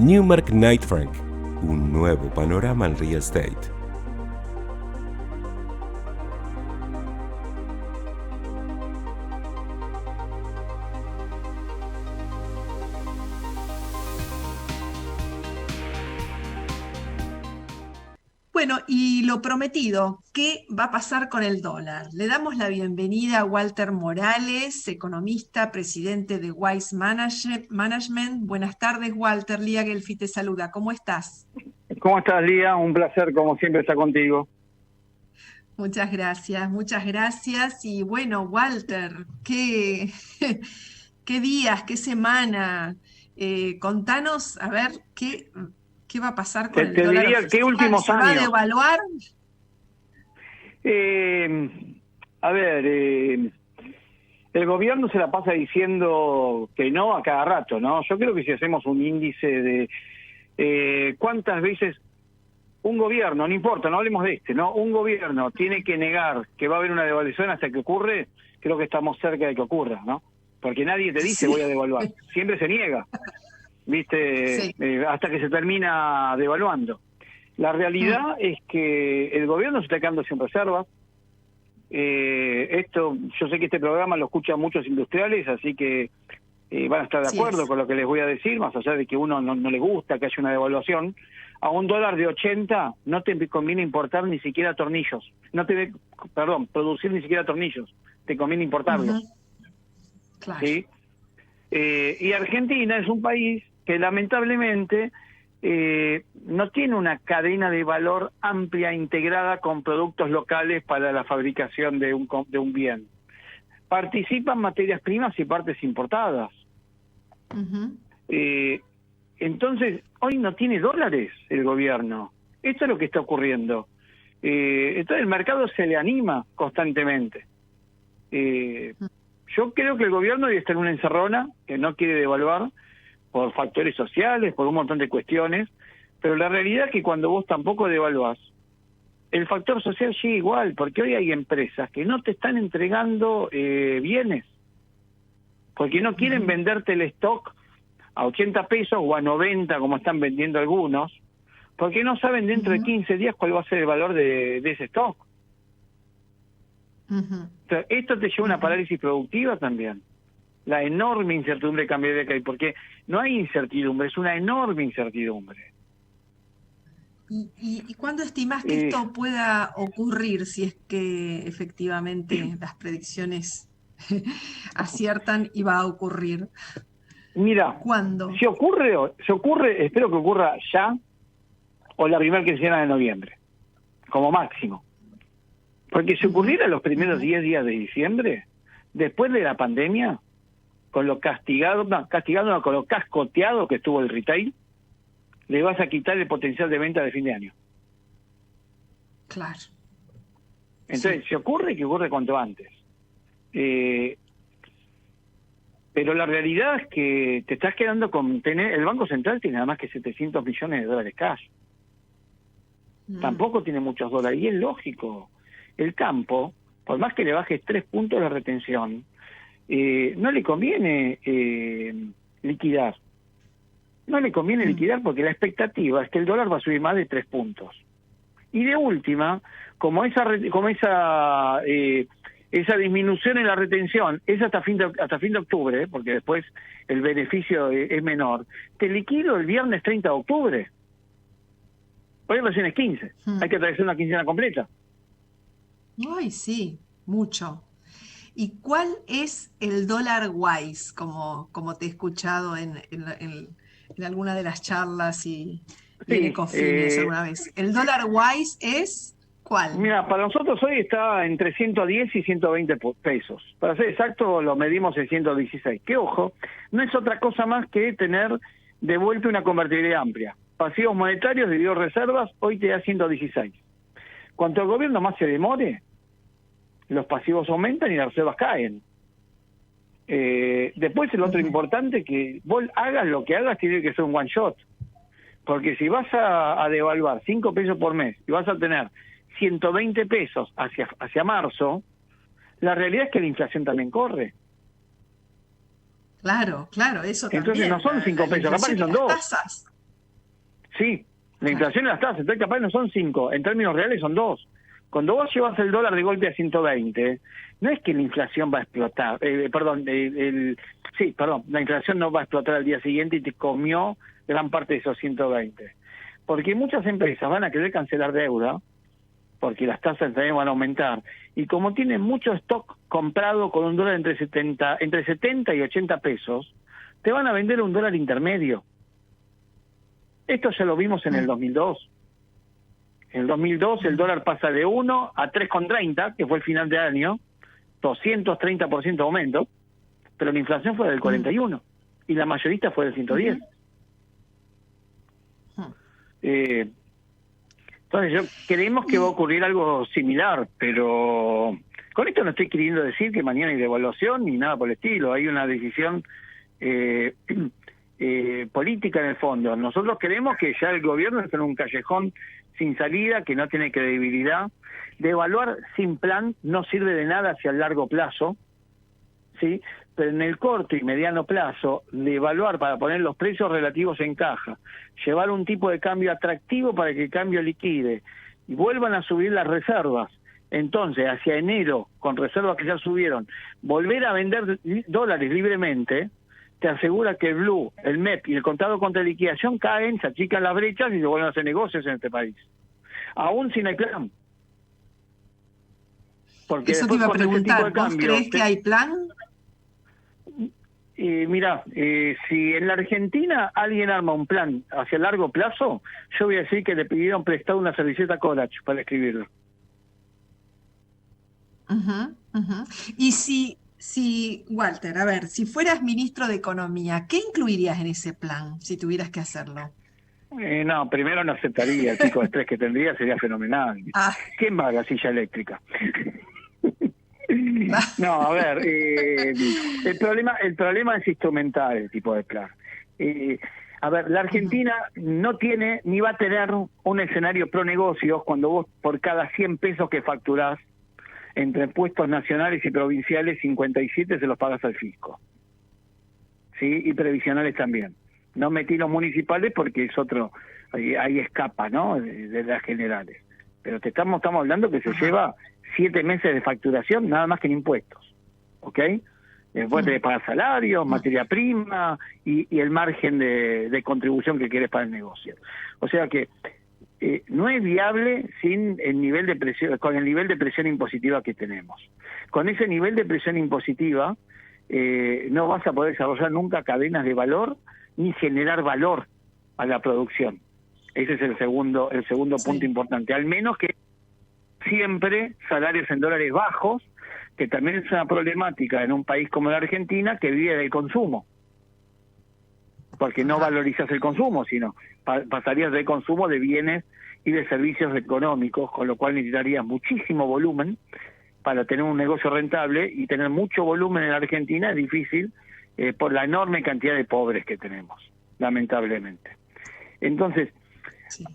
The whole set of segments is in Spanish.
Newmark Knight Frank, un nuevo panorama en real estate. Bueno, y lo prometido, ¿qué va a pasar con el dólar? Le damos la bienvenida a Walter Morales, economista, presidente de Wise Management. Buenas tardes, Walter. Lía Gelfi te saluda. ¿Cómo estás? ¿Cómo estás, Lía? Un placer, como siempre, estar contigo. Muchas gracias, muchas gracias. Y bueno, Walter, ¿qué, qué días, qué semana? Contanos, a ver, ¿qué va a pasar con el Te dólar diría, ¿qué oficial? últimos ¿Se va a años? devaluar? El gobierno se la pasa diciendo que no a cada rato, ¿no? Yo creo que si hacemos un índice de cuántas veces un gobierno, no importa, no hablemos de ¿no? Un gobierno tiene que negar que va a haber una devaluación hasta que ocurre, creo que estamos cerca de que ocurra, ¿no? Porque nadie te dice Sí. voy a devaluar, siempre se niega, ¿viste? Sí. Hasta que se termina devaluando. La realidad es que el gobierno se está quedando sin reservas. Esto, yo sé que este programa lo escuchan muchos industriales, así que van a estar de Así acuerdo es. con lo que les voy a decir, más allá de que uno no le gusta que haya una devaluación. A un dólar de 80 no te conviene importar ni siquiera tornillos. Producir ni siquiera tornillos. Te conviene importarlos. Claro. ¿Sí? Y Argentina es un país que lamentablemente no tiene una cadena de valor amplia integrada con productos locales para la fabricación de un bien. Participan materias primas y partes importadas. Entonces, hoy no tiene dólares el gobierno. Esto es lo que está ocurriendo. Entonces el mercado se le anima constantemente. Yo creo que el gobierno debe estar en una encerrona, que no quiere devaluar por factores sociales, por un montón de cuestiones, pero la realidad es que cuando vos tampoco devaluás, el factor social sigue igual, porque hoy hay empresas que no te están entregando bienes, porque no quieren venderte el stock a 80 pesos o a 90 como están vendiendo algunos, porque no saben dentro de 15 días cuál va a ser el valor de ese stock. O sea, esto te lleva a una parálisis productiva también. La enorme incertidumbre cambiaria que hay, porque no hay incertidumbre, es una enorme incertidumbre. ¿Y cuándo estimás que esto pueda ocurrir, si es que efectivamente las predicciones aciertan y va a ocurrir? Mira, ¿Cuándo? si ocurre, espero que ocurra ya o la primera quincena de noviembre, como máximo. Porque si ocurriera los primeros 10 días de diciembre, después de la pandemia, con lo con lo cascoteado que estuvo el retail, le vas a quitar el potencial de venta de fin de año. Claro. Entonces, si ocurre, que ocurre cuanto antes. Pero la realidad es que te estás quedando con el Banco Central tiene nada más que 700 millones de dólares cash. Tampoco tiene muchos dólares, y es lógico. El campo, por más que le bajes 3 puntos de retención, no le conviene liquidar. No le conviene liquidar porque la expectativa es que el dólar va a subir más de 3 puntos. Y de última, como esa disminución en la retención es hasta fin de octubre, porque después el beneficio es menor, te liquido el viernes 30 de octubre. Hoy recién es 15. Hay que atravesar una quincena completa. Ay, sí, mucho. ¿Y cuál es el dólar Wise, como te he escuchado en alguna de las charlas y en Ecofines alguna vez? ¿El dólar Wise es cuál? Mira, para nosotros hoy está entre 110 y 120 pesos. Para ser exacto, lo medimos en 116. Que ojo, no es otra cosa más que tener de vuelta una convertibilidad amplia. Pasivos monetarios dividido reservas, hoy te da 116. Cuanto el gobierno más se demore, los pasivos aumentan y las reservas caen. Después el otro importante, que vos hagas lo que hagas, tiene que ser un one shot. Porque si vas a devaluar 5 pesos por mes y vas a tener 120 pesos hacia marzo, la realidad es que la inflación también corre. Claro, eso Entonces también. no son 5 pesos, capaz que son 2. Sí, la inflación en las tasas, entonces capaz no son 5, en términos reales son 2. Cuando vos llevas el dólar de golpe a 120, no es que la inflación va a explotar, la inflación no va a explotar al día siguiente y te comió gran parte de esos 120. Porque muchas empresas van a querer cancelar deuda, porque las tasas también van a aumentar, y como tienen mucho stock comprado con un dólar entre 70 y 80 pesos, te van a vender un dólar intermedio. Esto ya lo vimos en el 2002. En el 2002 el dólar pasa de 1 a 3,30, que fue el final de año, 230% de aumento, pero la inflación fue del 41 y la mayorista fue del 110. Entonces creemos que va a ocurrir algo similar, pero con esto no estoy queriendo decir que mañana hay devaluación ni nada por el estilo. Hay una decisión política en el fondo. Nosotros creemos que ya el gobierno está en un callejón sin salida, que no tiene credibilidad. Devaluar sin plan no sirve de nada hacia el largo plazo, ¿sí? Pero en el corto y mediano plazo, devaluar para poner los precios relativos en caja, llevar un tipo de cambio atractivo para que el cambio liquide y vuelvan a subir las reservas. Entonces, hacia enero, con reservas que ya subieron, volver a vender dólares libremente, te asegura que el Blue, el MEP y el contado contra liquidación caen, se achican las brechas y se vuelven a hacer negocios en este país. Aún sin el plan. Porque eso te iba a preguntar, ¿vos crees que hay plan? Mira, si en la Argentina alguien arma un plan hacia largo plazo, yo voy a decir que le pidieron prestado una servilleta Collage para escribirlo. Y si, Walter, a ver, si fueras ministro de Economía, ¿qué incluirías en ese plan si tuvieras que hacerlo? No, primero no aceptaría, el pico de estrés que tendría sería fenomenal. ¿Quién va a la silla eléctrica? No, a ver, el problema es instrumental el tipo de plan. A ver, la Argentina no tiene ni va a tener un escenario pro negocios cuando vos por cada 100 pesos que facturás entre impuestos nacionales y provinciales, 57 se los pagas al fisco. ¿Sí? Y previsionales también. No metí los municipales porque es otro, ahí escapa, ¿no? De las generales. Pero estamos hablando que se lleva 7 meses de facturación nada más que en impuestos, ¿ok? Después te pagas salarios, materia prima y el margen de contribución que quieres para el negocio. O sea que no es viable sin el nivel de presión, con el nivel de presión impositiva que tenemos. Con ese nivel de presión impositiva no vas a poder desarrollar nunca cadenas de valor ni generar valor a la producción. Ese es el segundo punto importante. Al menos que siempre salarios en dólares bajos, que también es una problemática en un país como la Argentina que vive del consumo. Porque no valorizas el consumo, sino pasarías del consumo de bienes y de servicios económicos, con lo cual necesitarías muchísimo volumen para tener un negocio rentable, y tener mucho volumen en la Argentina es difícil por la enorme cantidad de pobres que tenemos, lamentablemente. Entonces,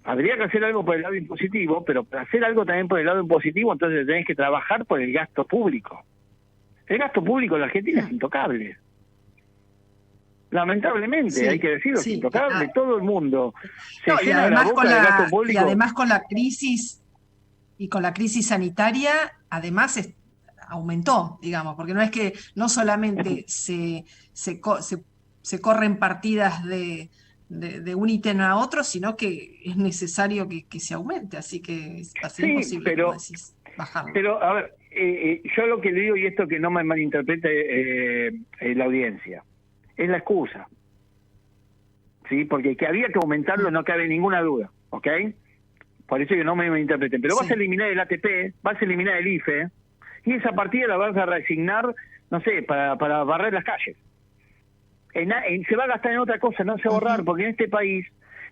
habría que hacer algo por el lado impositivo, pero para hacer algo también por el lado impositivo, entonces tenés que trabajar por el gasto público. El gasto público en la Argentina es intocable. Lamentablemente, hay que decirlo, es intocable. Todo el mundo se llena la boca del gasto público. Y además con la crisis sanitaria, además aumentó, digamos, porque no es que no solamente se corren partidas de un ítem a otro, sino que es necesario que se aumente, así que va a ser imposible, como decís, bajarlo. Pero, a ver, yo lo que le digo, y esto que no me malinterprete la audiencia, es la excusa, ¿sí? Porque que había que aumentarlo no cabe ninguna duda, ¿ok? Por eso que no me malinterpreten. Pero vas a eliminar el ATP, vas a eliminar el IFE, y esa partida la vas a reasignar, no sé, para barrer las calles. Se va a gastar en otra cosa, no se va a ahorrar, porque en este país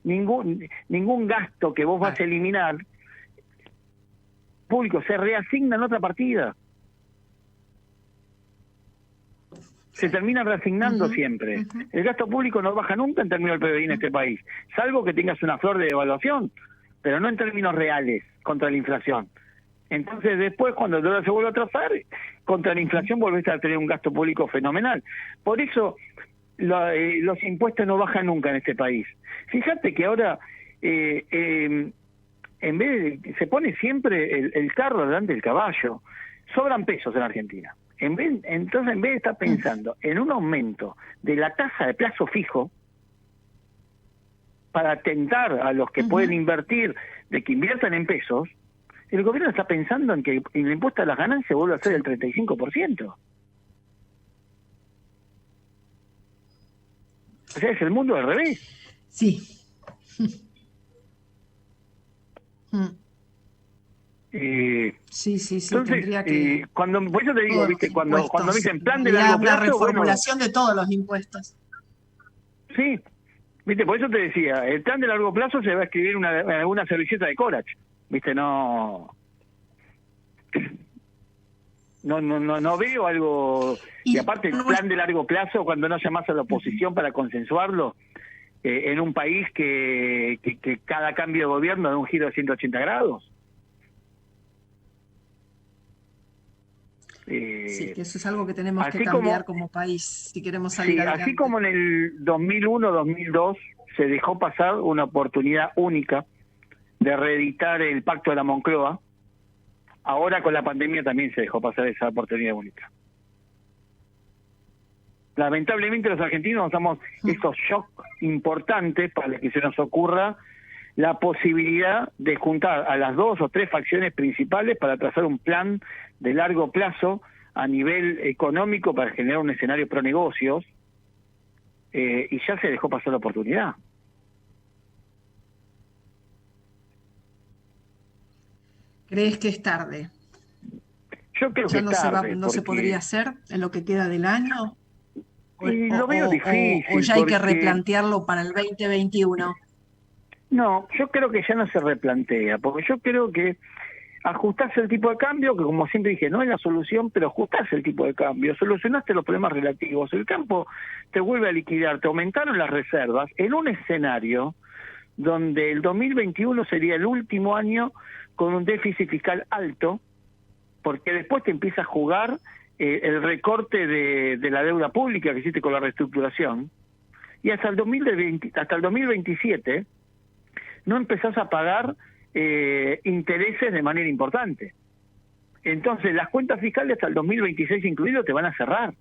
ningún gasto que vos vas a eliminar público se reasigna en otra partida. Se termina reasignando siempre. El gasto público no baja nunca en términos del PBI en este país, salvo que tengas una flor de devaluación, pero no en términos reales contra la inflación. Entonces después, cuando el dólar se vuelve a trazar, contra la inflación volvés a tener un gasto público fenomenal. Por eso los impuestos no bajan nunca en este país. Fíjate que ahora en vez de, se pone siempre el carro delante del caballo. Sobran pesos en Argentina. Entonces, en vez de estar pensando en un aumento de la tasa de plazo fijo para atentar a los que pueden invertir, de que inviertan en pesos, el gobierno está pensando en que el impuesto a las ganancias vuelva a ser el 35%. O sea, es el mundo al revés. Sí. Sí, Entonces, tendría que... por eso te digo, ¿viste? Cuando me dicen plan de largo plazo... La reformulación de todos los impuestos. Sí, ¿viste? Por eso te decía, el plan de largo plazo se va a escribir una servilleta de Corach, ¿viste? No veo algo... Y aparte, el plan de largo plazo, cuando no llamas a la oposición para consensuarlo, en un país que cada cambio de gobierno da un giro de 180 grados. Sí, que eso es algo que tenemos que cambiar como país si queremos salir adelante. Así como en el 2001-2002 se dejó pasar una oportunidad única de reeditar el Pacto de la Moncloa, ahora con la pandemia también se dejó pasar esa oportunidad única. Lamentablemente los argentinos nos damos esos shocks importantes para que se nos ocurra la posibilidad de juntar a las 2 o 3 facciones principales para trazar un plan de largo plazo a nivel económico para generar un escenario pro negocios, y ya se dejó pasar la oportunidad. ¿Crees que es tarde? Yo creo que no es tarde. ¿No se podría hacer en lo que queda del año? Lo veo difícil. ¿O ya hay que replantearlo para el 2021? No, yo creo que ya no se replantea, porque yo creo que ajustarse el tipo de cambio, que como siempre dije, no es la solución, pero ajustarse el tipo de cambio, solucionaste los problemas relativos, el campo te vuelve a liquidar, te aumentaron las reservas, en un escenario donde el 2021 sería el último año con un déficit fiscal alto, porque después te empieza a jugar el recorte de la deuda pública que hiciste con la reestructuración, y hasta el 2027 no empezás a pagar intereses de manera importante. Entonces las cuentas fiscales hasta el 2026 incluido te van a cerrar.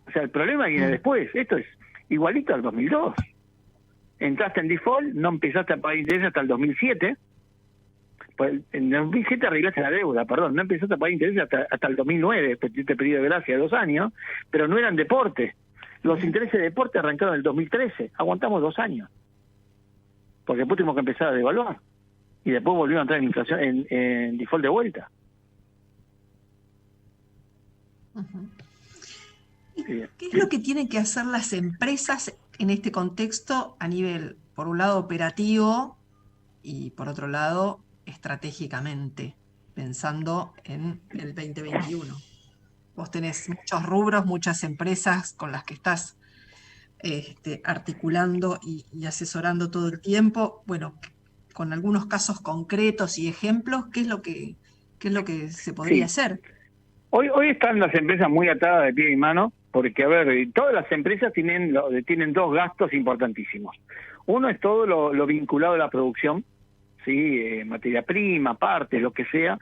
O sea, el problema viene después. Esto es igualito al 2002. Entraste en default, no empezaste a pagar intereses hasta el 2007. Pues en el 2007 arreglaste la deuda, perdón, no empezaste a pagar intereses hasta el 2009, después te pedí de gracia de 2 años, pero no eran deporte. Los intereses de deporte arrancaron en el 2013, aguantamos 2 años. Porque después tuvimos que empezar a devaluar. Y después volvieron a entrar en inflación, en default de vuelta. ¿Qué es lo que tienen que hacer las empresas en este contexto a nivel, por un lado, operativo y por otro lado, estratégicamente, pensando en el 2021? Vos tenés muchos rubros, muchas empresas con las que estás articulando y asesorando todo el tiempo. Bueno, con algunos casos concretos y ejemplos, ¿qué es lo que se podría hacer? Hoy están las empresas muy atadas de pie y mano, porque, a ver, todas las empresas tienen 2 gastos importantísimos. Uno es todo lo vinculado a la producción, ¿sí? Materia prima, partes, lo que sea,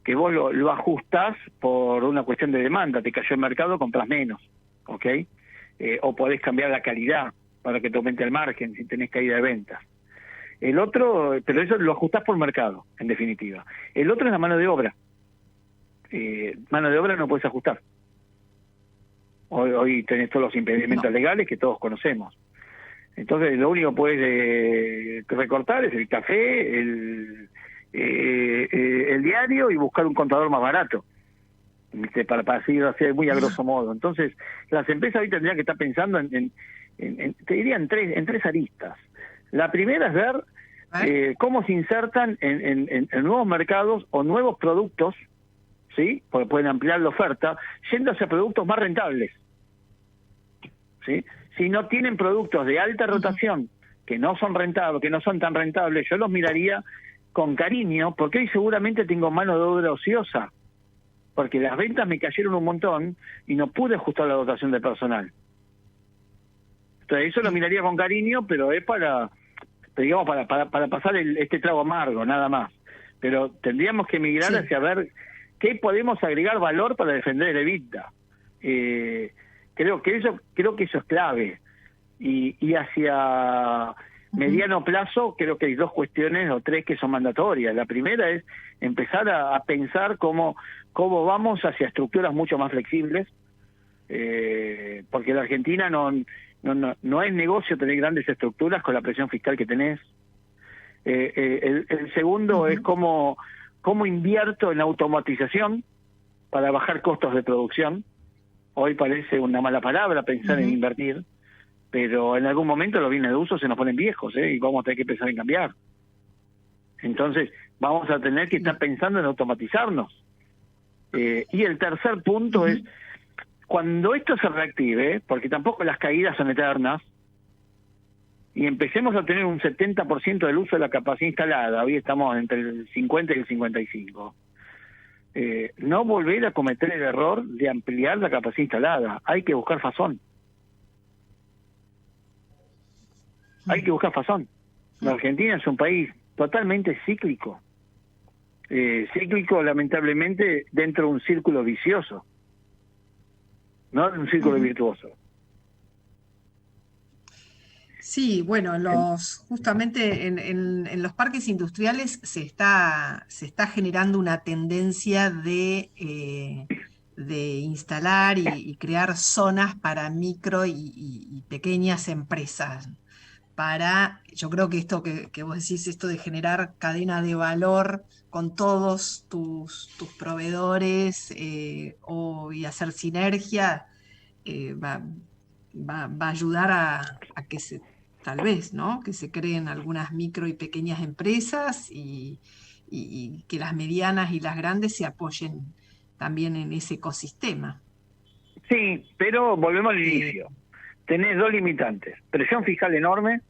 que vos lo ajustás por una cuestión de demanda. Te cayó el mercado, compras menos, ¿ok? O podés cambiar la calidad para que te aumente el margen si tenés caída de ventas. El otro, pero eso lo ajustás por mercado, en definitiva. El otro es la mano de obra. Mano de obra no puedes ajustar. Hoy tenés todos los impedimentos legales que todos conocemos. Entonces lo único que puedes recortar es el café, el diario y buscar un contador más barato. Para así hacer muy a grosso modo. Entonces, las empresas hoy tendrían que estar pensando te diría en tres aristas. La primera es ver cómo se insertan en nuevos mercados o nuevos productos, ¿sí? Porque pueden ampliar la oferta, yendo hacia productos más rentables, ¿sí? Si no tienen productos de alta rotación que no son rentables, que no son tan rentables, yo los miraría con cariño, porque hoy seguramente tengo mano de obra ociosa, porque las ventas me cayeron un montón y no pude ajustar la dotación de personal. Entonces, eso lo miraría con cariño, pero es para, digamos, para pasar este trago amargo, nada más. Pero tendríamos que migrar Sí. hacia ver qué podemos agregar valor para defender el EBITDA. Creo que eso es clave. Y hacia mediano plazo creo que hay dos cuestiones o tres que son mandatorias. La primera es empezar a pensar cómo vamos hacia estructuras mucho más flexibles, porque la Argentina no es negocio tener grandes estructuras con la presión fiscal que tenés. El segundo es cómo invierto en automatización para bajar costos de producción. Hoy parece una mala palabra pensar en invertir, pero en algún momento los bienes de uso se nos ponen viejos, y vamos a tener que pensar en cambiar. Entonces vamos a tener que estar pensando en automatizarnos. Y el tercer punto es, cuando esto se reactive, porque tampoco las caídas son eternas, y empecemos a tener un 70% del uso de la capacidad instalada, hoy estamos entre el 50 y el 55, no volver a cometer el error de ampliar la capacidad instalada. Hay que buscar fazón. Hay que buscar fazón. La Argentina es un país totalmente cíclico. Cíclico, lamentablemente, dentro de un círculo vicioso, no de un círculo virtuoso. Sí, bueno, justamente en los parques industriales se está generando una tendencia de instalar y crear zonas para micro y pequeñas empresas. Yo creo que esto que vos decís, esto de generar cadena de valor con todos tus proveedores y hacer sinergia, va a ayudar a que tal vez, ¿no? Que se creen algunas micro y pequeñas empresas y que las medianas y las grandes se apoyen también en ese ecosistema. Sí, pero volvemos al inicio. Tenés dos limitantes: presión fiscal enorme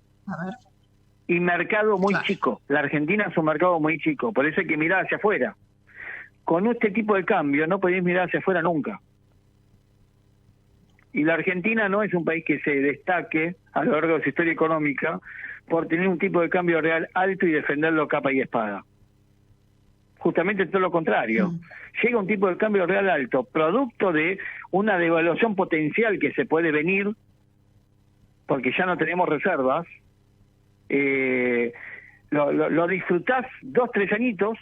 y mercado muy chico. La Argentina es un mercado muy chico, por eso hay que mirar hacia afuera. Con este tipo de cambio no podéis mirar hacia afuera nunca. Y la Argentina no es un país que se destaque a lo largo de su historia económica por tener un tipo de cambio real alto y defenderlo capa y espada. Justamente todo lo contrario. Llega un tipo de cambio real alto, producto de una devaluación potencial que se puede venir, porque ya no tenemos reservas. Lo disfrutás 2-3 añitos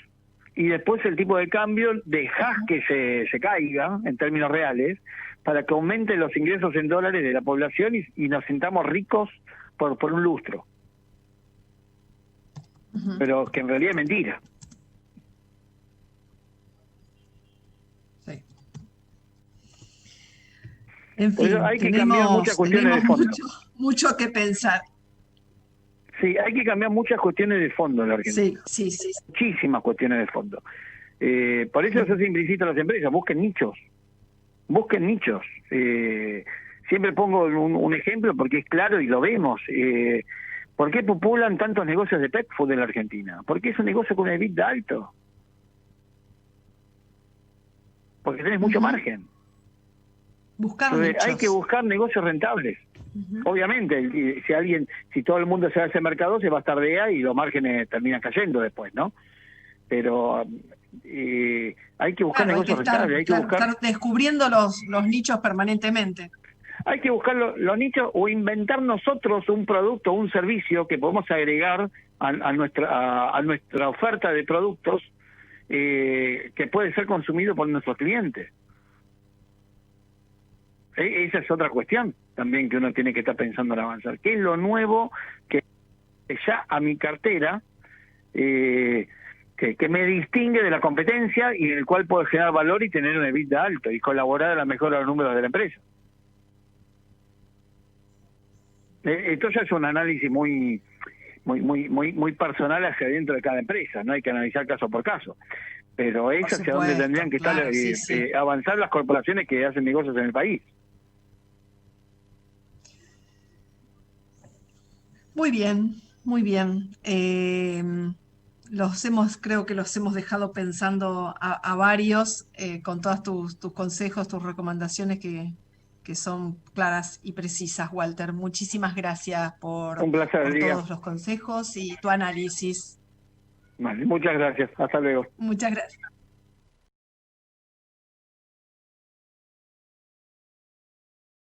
y después el tipo de cambio dejás que se caiga en términos reales para que aumenten los ingresos en dólares de la población y nos sintamos ricos por un lustro. Pero que en realidad es mentira. Sí. En fin, hay que cambiar muchas cuestiones de fondo. Mucho que pensar. Sí, hay que cambiar muchas cuestiones de fondo en la Argentina. Sí. Muchísimas cuestiones de fondo. Por eso yo siempre insisto a las empresas: busquen nichos. Siempre pongo un ejemplo porque es claro y lo vemos. ¿Por qué populan tantos negocios de pet food en la Argentina? Porque es un negocio con un EBITDA alto. Porque tenés mucho margen. Entonces, hay que buscar negocios rentables. Obviamente, si todo el mundo se va a ese mercado, se va a estar vea y los márgenes terminan cayendo después, ¿no? Pero hay que buscar negocios rentables, hay que estar descubriendo los nichos permanentemente. Hay que buscar los nichos o inventar nosotros un producto o un servicio que podemos agregar a nuestra oferta de productos que puede ser consumido por nuestros clientes. Esa es otra cuestión también que uno tiene que estar pensando en avanzar. ¿Qué es lo nuevo que ya a mi cartera que me distingue de la competencia y en el cual puedo generar valor y tener un EBITDA alto y colaborar a la mejora de los números de la empresa? Esto ya es un análisis muy personal hacia dentro de cada empresa, no hay que analizar caso por caso, pero es hacia donde tendrían que estar avanzar las corporaciones que hacen negocios en el país. Muy bien. Creo que los hemos dejado pensando a varios con todos tus consejos, tus recomendaciones que que son claras y precisas, Walter. Muchísimas gracias Un placer, por Lidia. todos los consejos y tu análisis. Vale, muchas gracias. Hasta luego. Muchas gracias.